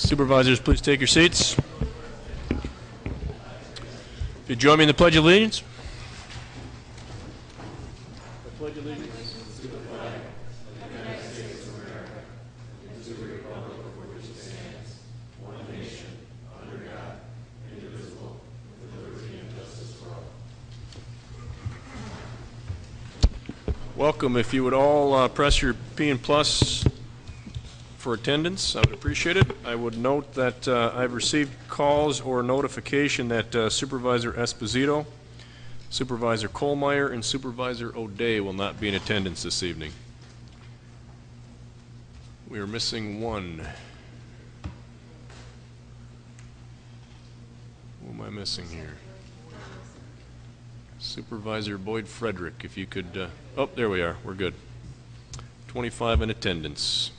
Supervisors, please take your seats. If you join me in the Pledge of Allegiance. I pledge allegiance to the flag of the United States of America and to the republic for which it stands, one nation, under God, indivisible, with liberty and justice for all. Welcome. If you would all press your P and plus for attendance, I would appreciate it. I would note that I've received calls or notification that Supervisor Esposito, Supervisor Kohlmeyer, and Supervisor O'Day will not be in attendance this evening. We are missing one. Who am I missing here? Supervisor Boyd Frederick, if you could, oh, there we are, we're good. 25 in attendance.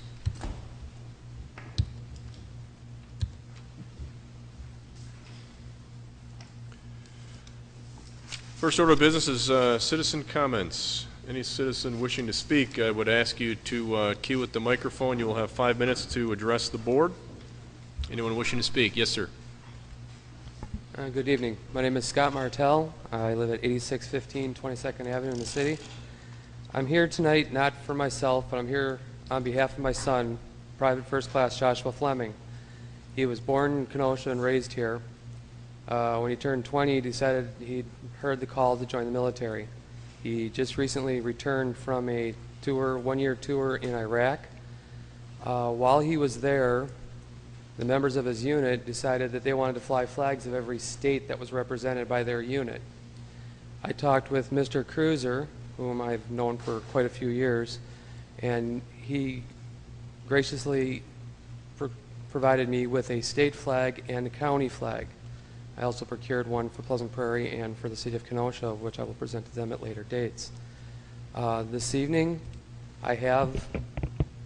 First order of business is citizen comments. Any citizen wishing to speak, I would ask you to queue at the microphone. You will have 5 minutes to address the board. Anyone wishing to speak? Yes, sir. Good evening. My name is Scott Martell. I live at 8615 22nd Avenue in the city. I'm here tonight not for myself, but I'm here on behalf of my son, Private First Class Joshua Fleming. He was born in Kenosha and raised here. When he turned 20, he decided he'd heard the call to join the military. He just recently returned from a tour, one-year tour in Iraq. While he was there, the members of his unit decided that they wanted to fly flags of every state that was represented by their unit. I talked with Mr. Cruiser, whom I've known for quite a few years, and he graciously provided me with a state flag and a county flag. I also procured one for Pleasant Prairie and for the city of Kenosha, which I will present to them at later dates. This evening, I have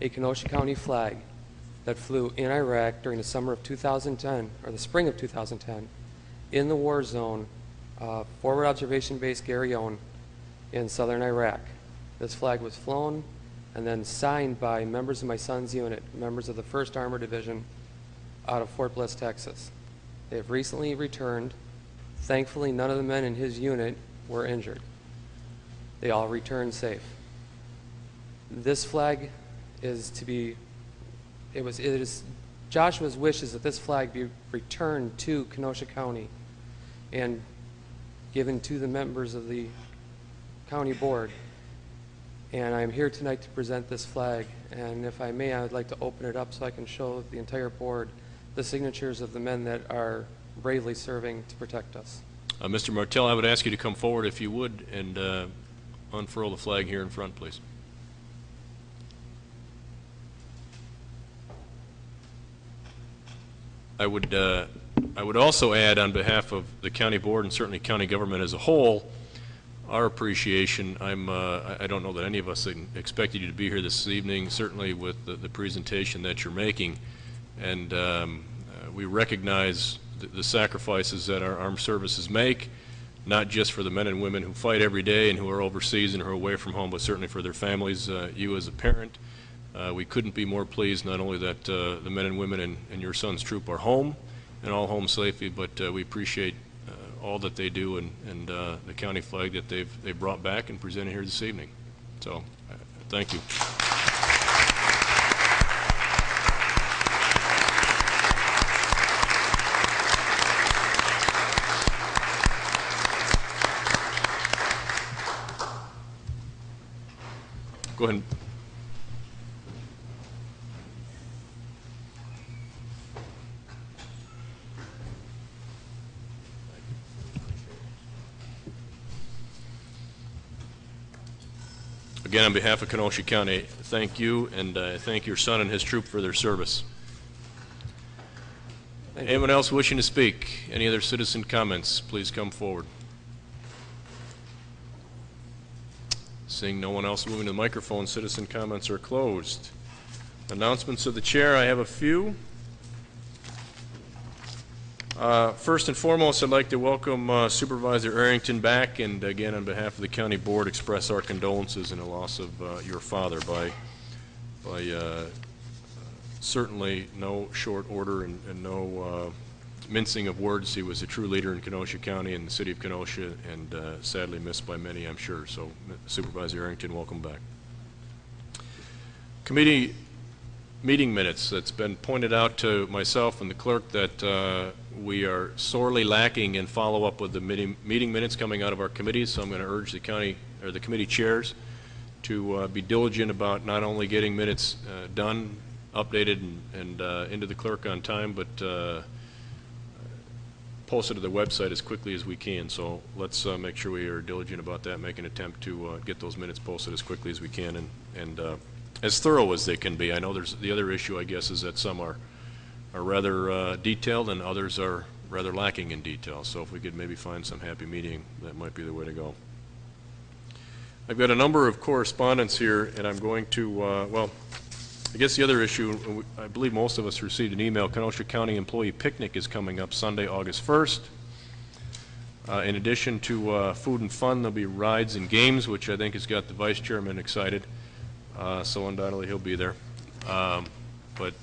a Kenosha County flag that flew in Iraq during the summer of 2010, or the spring of 2010, in the war zone, Forward Observation Base Garryowen in southern Iraq. This flag was flown and then signed by members of my son's unit, members of the 1st Armored Division out of Fort Bliss, Texas. They have recently returned. Thankfully, none of the men in his unit were injured. They all returned safe. This flag is to be, it is Joshua's wish is that this flag be returned to Kenosha County and given to the members of the county board. And I'm here tonight to present this flag. And if I may, I would like to open it up so I can show the entire board the signatures of the men that are bravely serving to protect us. Mr. Martell, I would ask you to come forward if you would and unfurl the flag here in front, please. I would also add on behalf of the county board and certainly county government as a whole, our appreciation. I don't know that any of us expected you to be here this evening, certainly with the presentation that you're making. And we recognize the sacrifices that our armed services make, not just for the men and women who fight every day and who are overseas and who are away from home, but certainly for their families. You as a parent, we couldn't be more pleased not only that the men and women in your son's troop are home and all home safely, but we appreciate all that they do and the county flag that they've brought back and presented here this evening. So thank you. Go ahead. Again, on behalf of Kenosha County, thank you, and thank your son and his troop for their service. Anyone else wishing to speak? Any other citizen comments? Please come forward. Seeing no one else moving to the microphone, citizen comments are closed. Announcements of the chair, I have a few. First and foremost, I'd like to welcome Supervisor Arrington back, and again, on behalf of the county board, express our condolences in the loss of your father by certainly no short order and no mincing of words. He was a true leader in Kenosha County and the city of Kenosha, and sadly missed by many, I'm sure. So Supervisor Arrington, welcome back. Committee meeting minutes. It's been pointed out to myself and the clerk that we are sorely lacking in follow-up with the meeting minutes coming out of our committees, so I'm going to urge the county or the committee chairs to be diligent about not only getting minutes done, updated, and into the clerk on time, but posted to the website as quickly as we can. So let's make sure we are diligent about that, make an attempt to get those minutes posted as quickly as we can and as thorough as they can be. I know there's the other issue, I guess, is that some are rather detailed and others are rather lacking in detail. So if we could maybe find some happy medium, that might be the way to go. I've got a number of correspondence here, and I'm going to, well, I guess the other issue, I believe most of us received an email. Kenosha County Employee Picnic is coming up Sunday, August 1st. In addition to food and fun, there'll be rides and games, which I think has got the Vice Chairman excited. So undoubtedly he'll be there. But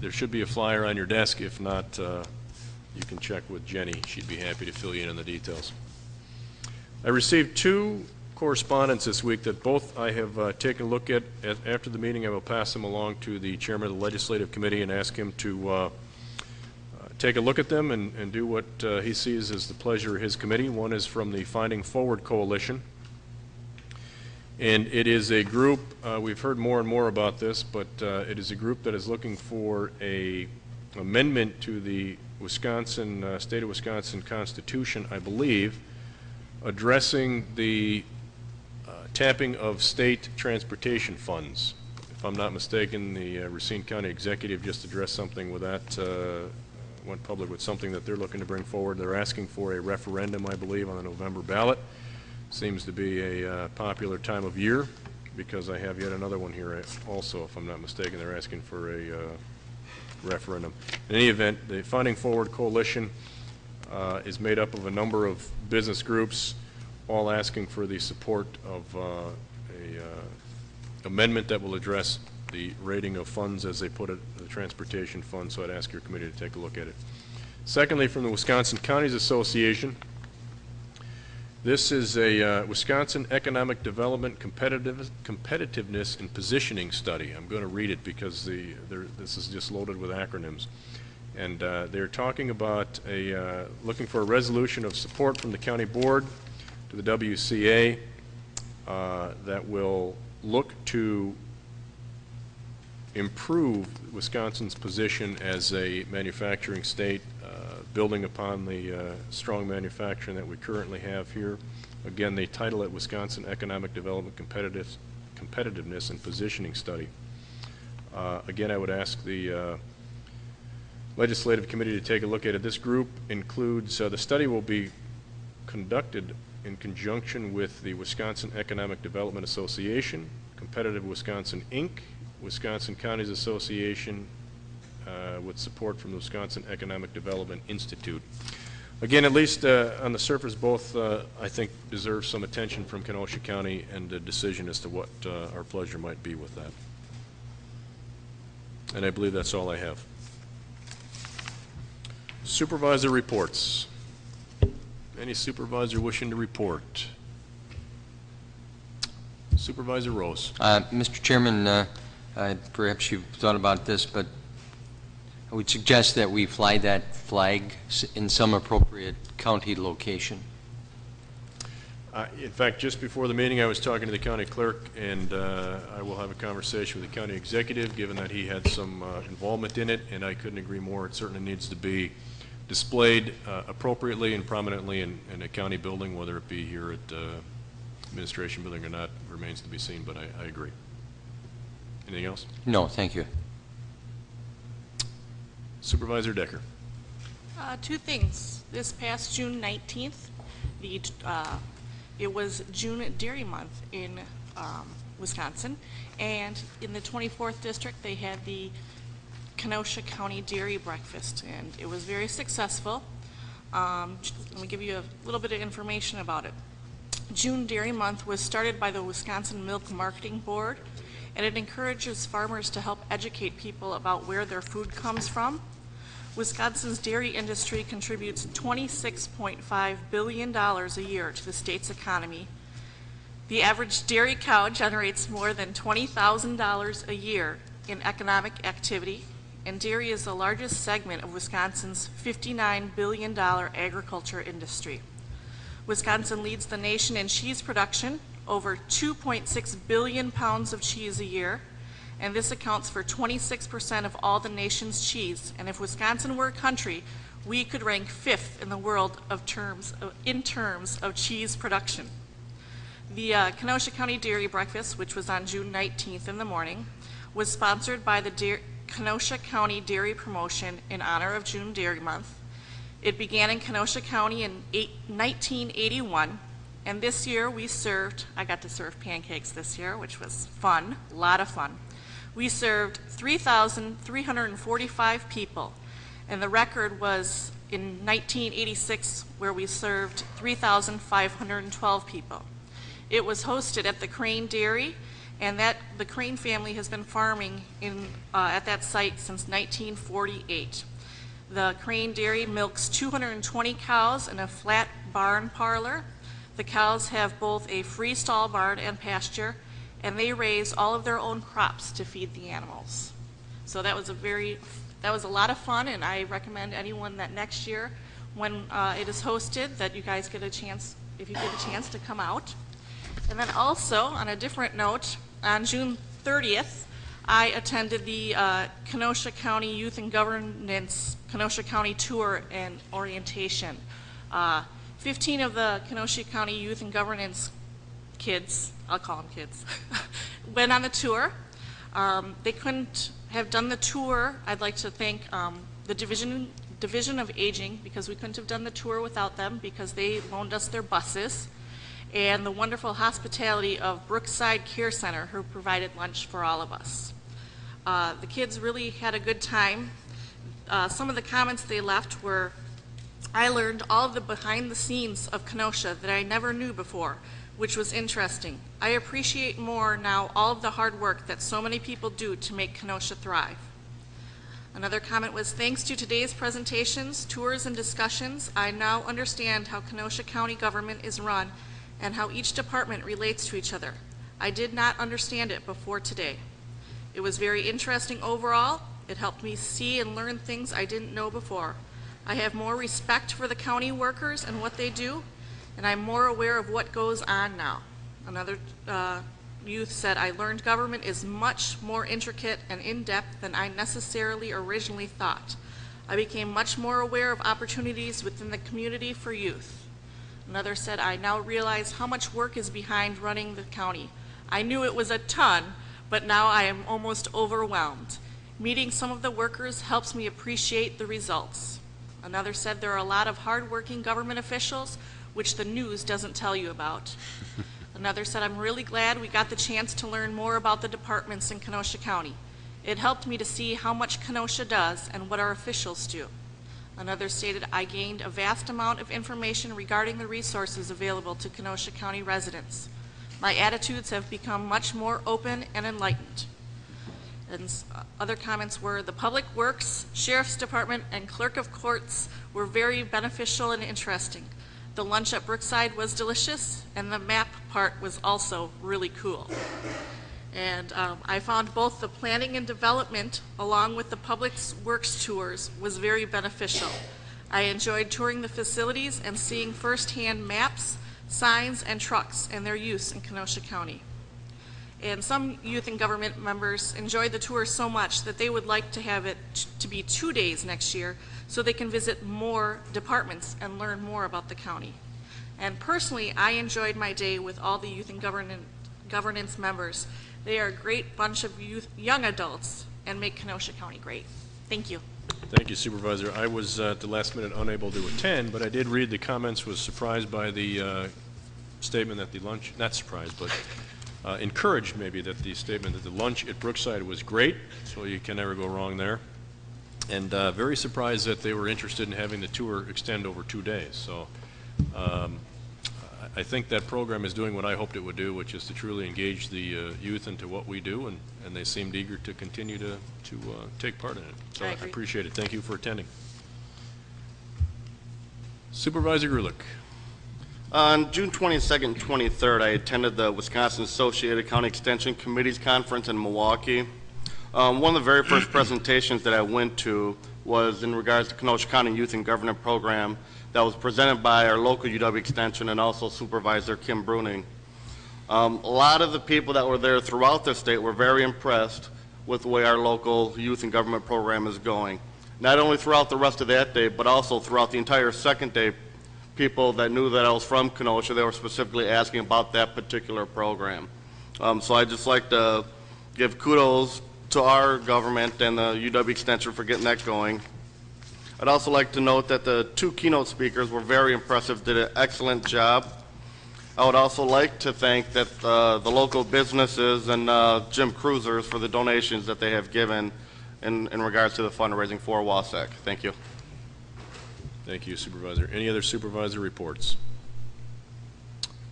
there should be a flyer on your desk. If not, you can check with Jenny. She'd be happy to fill you in on the details. I received two correspondence this week that both I have taken a look at. After the meeting, I will pass them along to the chairman of the legislative committee and ask him to take a look at them and do what he sees as the pleasure of his committee. One is from the Finding Forward Coalition, and it is a group, we've heard more and more about this, but it is a group that is looking for a amendment to the Wisconsin, state of Wisconsin Constitution, I believe, addressing the tapping of state transportation funds. If I'm not mistaken, the Racine County Executive just addressed something with that, went public with something that they're looking to bring forward. They're asking for a referendum, I believe, on the November ballot. Seems to be a popular time of year, because I have yet another one here also, if I'm not mistaken. They're asking for a referendum. In any event, the Finding Forward Coalition is made up of a number of business groups, all asking for the support of a amendment that will address the rating of funds, as they put it, the transportation fund. So I'd ask your committee to take a look at it. Secondly, from the Wisconsin Counties Association, this is a Wisconsin Economic Development Competitiveness and Positioning Study. I'm going to read it because this is just loaded with acronyms. And they're talking about looking for a resolution of support from the county board to the WCA that will look to improve Wisconsin's position as a manufacturing state, building upon the strong manufacturing that we currently have here. Again, they title it Wisconsin Economic Development Competitiveness and Positioning Study. Again, I would ask the legislative committee to take a look at it. This group includes, the study will be conducted in conjunction with the Wisconsin Economic Development Association, Competitive Wisconsin, Inc., Wisconsin Counties Association, with support from the Wisconsin Economic Development Institute. Again, at least on the surface, both I think deserve some attention from Kenosha County and a decision as to what our pleasure might be with that. And I believe that's all I have. Supervisor reports. Any supervisor wishing to report? Supervisor Rose. Mr. Chairman, perhaps you've thought about this, but I would suggest that we fly that flag in some appropriate county location. In fact, just before the meeting, I was talking to the county clerk, and I will have a conversation with the county executive, given that he had some involvement in it, and I couldn't agree more. It certainly needs to be displayed appropriately and prominently in a county building, whether it be here at administration building or not, remains to be seen, but I agree. Anything else? No, thank you. Supervisor Decker. Two things. This past June 19th, it was June Dairy Month in Wisconsin, and in the 24th District they had the Kenosha County Dairy Breakfast, and it was very successful. Let me give you a little bit of information about it. June Dairy Month was started by the Wisconsin Milk Marketing Board, and it encourages farmers to help educate people about where their food comes from. Wisconsin's dairy industry contributes $26.5 billion a year to the state's economy. The average dairy cow generates more than $20,000 a year in economic activity, and dairy is the largest segment of Wisconsin's $59 billion agriculture industry. Wisconsin leads the nation in cheese production, over 2.6 billion pounds of cheese a year, and this accounts for 26% of all the nation's cheese. And if Wisconsin were a country, we could rank 5th in the world in terms of cheese production. The Kenosha County Dairy Breakfast, which was on June 19th in the morning, was sponsored by the Kenosha County Dairy Promotion in honor of June Dairy Month. It began in Kenosha County in 1981, and this year I got to serve pancakes this year, which was fun, a lot of fun. We served 3,345 people, and the record was in 1986, where we served 3,512 people. It was hosted at the Crane Dairy, and the Crane family has been farming at that site since 1948. The Crane Dairy milks 220 cows in a flat barn parlor. The cows have both a freestall barn and pasture, and they raise all of their own crops to feed the animals. So that was a lot of fun, and I recommend anyone that next year, when it is hosted, that you guys get a chance, if you get a chance, to come out. And then also, on a different note, on June 30th, I attended the Kenosha County Youth and Governance Kenosha County Tour and Orientation. 15 of the Kenosha County Youth and Governance kids, I'll call them kids, went on the tour. They couldn't have done the tour. I'd like to thank the Division of Aging, because we couldn't have done the tour without them, because they loaned us their buses, and the wonderful hospitality of Brookside Care Center, who provided lunch for all of us. The kids really had a good time. Some of the comments they left were, I learned all of the behind the scenes of Kenosha that I never knew before, which was interesting. I appreciate more now all of the hard work that so many people do to make Kenosha thrive. Another comment was, thanks to today's presentations, tours, and discussions, I now understand how Kenosha County government is run and how each department relates to each other. I did not understand it before today. It was very interesting overall. It helped me see and learn things I didn't know before. I have more respect for the county workers and what they do, and I'm more aware of what goes on now. Another youth said, I learned government is much more intricate and in-depth than I necessarily originally thought. I became much more aware of opportunities within the community for youth. Another said, I now realize how much work is behind running the county. I knew it was a ton, but now I am almost overwhelmed. Meeting some of the workers helps me appreciate the results. Another said, there are a lot of hard-working government officials, which the news doesn't tell you about. Another said, I'm really glad we got the chance to learn more about the departments in Kenosha County. It helped me to see how much Kenosha does and what our officials do. Another stated, I gained a vast amount of information regarding the resources available to Kenosha County residents. My attitudes have become much more open and enlightened. And other comments were, the Public Works, Sheriff's Department, and Clerk of Courts were very beneficial and interesting. The lunch at Brookside was delicious, and the map part was also really cool. And I found both the planning and development, along with the Public Works tours, was very beneficial. I enjoyed touring the facilities and seeing firsthand maps, signs, and trucks and their use in Kenosha County. And some youth and government members enjoyed the tour so much that they would like to have it to be 2 days next year so they can visit more departments and learn more about the county. And personally, I enjoyed my day with all the youth and governance members. They are a great bunch of young adults and make Kenosha County great. Thank you. Thank you, Supervisor. I was at the last minute unable to attend, but I did read the comments, was surprised by the statement that the lunch, not surprised, but encouraged maybe that the statement that the lunch at Brookside was great, so you can never go wrong there. And very surprised that they were interested in having the tour extend over 2 days. So I think that program is doing what I hoped it would do, which is to truly engage the youth into what we do, and they seemed eager to continue to take part in it. So I I agree. appreciate it. Thank you for attending. Supervisor Grulich. On June 22nd and 23rd, I attended the Wisconsin Associated County Extension Committees Conference in Milwaukee. One of the very first presentations that I went to was in regards to Kenosha County Youth and Government Program that was presented by our local UW Extension and also Supervisor Kim Bruning. A lot of the people that were there throughout the state were very impressed with the way our local youth and government program is going. Not only throughout the rest of that day, but also throughout the entire second day, people that knew that I was from Kenosha, they were specifically asking about that particular program. So I'd just like to give kudos to our government and the UW Extension for getting that going. I'd also like to note that the two keynote speakers were very impressive, did an excellent job. I would also like to thank that the local businesses and Jim Cruisers for the donations that they have given in regards to the fundraising for Wausek. Thank you. Thank you, Supervisor. Any other supervisor reports?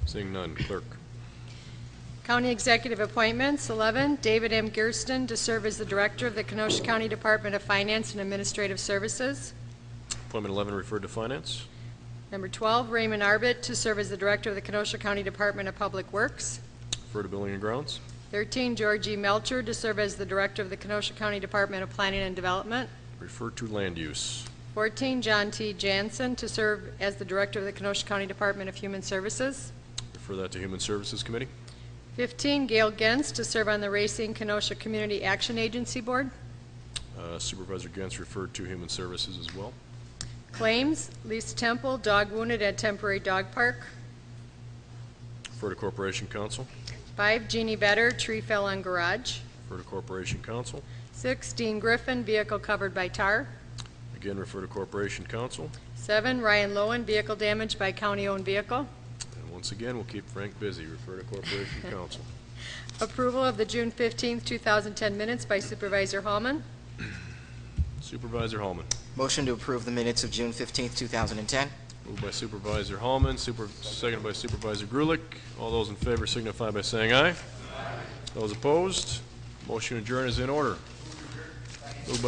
Seeing none, clerk. County Executive Appointments, 11, David M. Gersten to serve as the Director of the Kenosha County Department of Finance and Administrative Services. Appointment 11 referred to Finance. Number 12, Raymond Arbit to serve as the Director of the Kenosha County Department of Public Works. Refer to Building and Grounds. 13, George E. Melcher to serve as the Director of the Kenosha County Department of Planning and Development. Refer to Land Use. 14, John T. Jansen to serve as the Director of the Kenosha County Department of Human Services. Refer that to Human Services Committee. 15, Gail Gens to serve on the Racing Kenosha Community Action Agency Board. Supervisor Gens referred to Human Services as well. Claims, Lisa Temple, dog wounded at temporary dog park. Refer to Corporation Council. 5, Jeannie Vetter, tree fell on garage. Refer to Corporation Council. 6, Dean Griffin, vehicle covered by tar. Again, refer to Corporation Council. 7, Ryan Lowen, vehicle damaged by county-owned vehicle. And once again, we'll keep Frank busy. Refer to Corporation Council. Approval of the June 15th, 2010 minutes by Supervisor Hallman. Supervisor Hallman. Motion to approve the minutes of June 15th, 2010. Moved by Supervisor Hallman, seconded by Supervisor Grulich. All those in favor signify by saying aye. Those opposed, motion adjourned is in order. Moved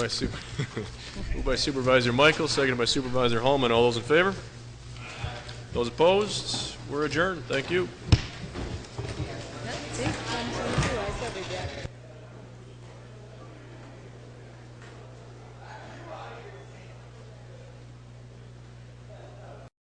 by Supervisor Michael, seconded by Supervisor Hallman. All those in favor? Those opposed, we're adjourned. Thank you. See?